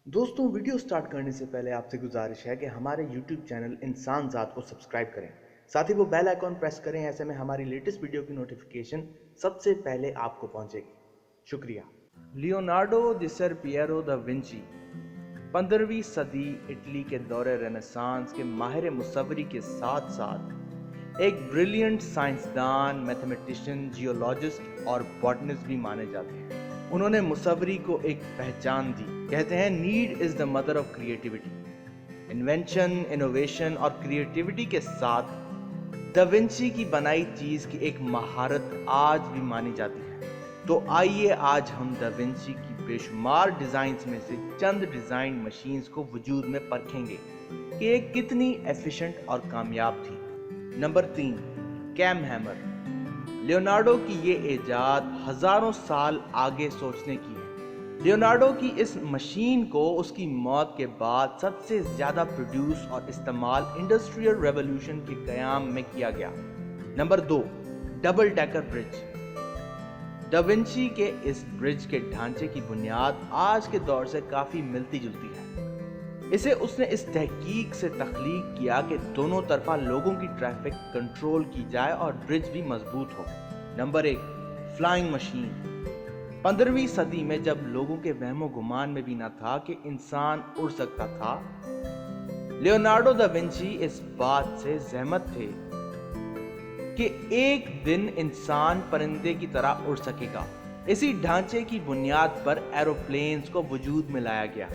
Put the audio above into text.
دوستوں، video start کرنے سے پہلے آپ سے گزارش ہے کہ ہمارے یوٹیوب چینل انسان ذات کو سبسکرائب کریں، ساتھ ہی وہ بیل آئیکن پریس کریں، ایسے میں ہماری لیٹسٹ ویڈیو کی نوٹیفیکیشن سب سے پہلے آپ کو پہنچے گی۔ شکریہ۔ لیونارڈو دی سر پیرو دا ونچی 15ویں صدی اٹلی کے دور رینیسانس کے ماہر مصوری کے ساتھ ساتھ ایک بریلینٹ سائنسدان، میتھمیٹیشین، جیولوجسٹ اور باٹنسٹ بھی مانے جاتے ہیں۔ انہوں نے مصوری کو ایک پہچان دی۔ کہتے ہیں need is the mother of creativity. Invention, innovation اور کریٹیوٹی کے ساتھ دا ونچی کی بنائی چیز کی ایک مہارت آج بھی مانی جاتی ہے۔ تو آئیے آج ہم دا ونچی کی بے شمار ڈیزائنز میں سے چند ڈیزائن مشینز کو وجود میں پرکھیں گے کہ یہ کتنی ایفیشنٹ اور کامیاب تھی۔ Number 3، came hammer. لیونارڈو کی یہ ایجاد ہزاروں سال آگے سوچنے کی ہے۔ لیونارڈو کی اس مشین کو اس کی موت کے بعد سب سے زیادہ پروڈیوس اور استعمال انڈسٹریل ریولوشن کے قیام میں کیا گیا۔ نمبر 2، ڈبل ڈیکر برج۔ دا ونچی کے اس برج کے ڈھانچے کی بنیاد آج کے دور سے کافی ملتی جلتی ہے۔ اسے اس نے اس تحقیق سے تخلیق کیا کہ دونوں طرفہ لوگوں کی ٹریفک کنٹرول کی جائے اور برج بھی مضبوط ہو۔ Number 1، flying machine. 15ویں صدی میں جب لوگوں کے وہم و گمان میں بھی نہ تھا کہ انسان اڑ سکتا تھا، لیونارڈو دا ونچی اس بات سے زحمت تھے کہ ایک دن انسان پرندے کی طرح اڑ سکے گا۔ اسی ڈھانچے کی بنیاد پر ایروپلینز کو وجود میں لایا گیا۔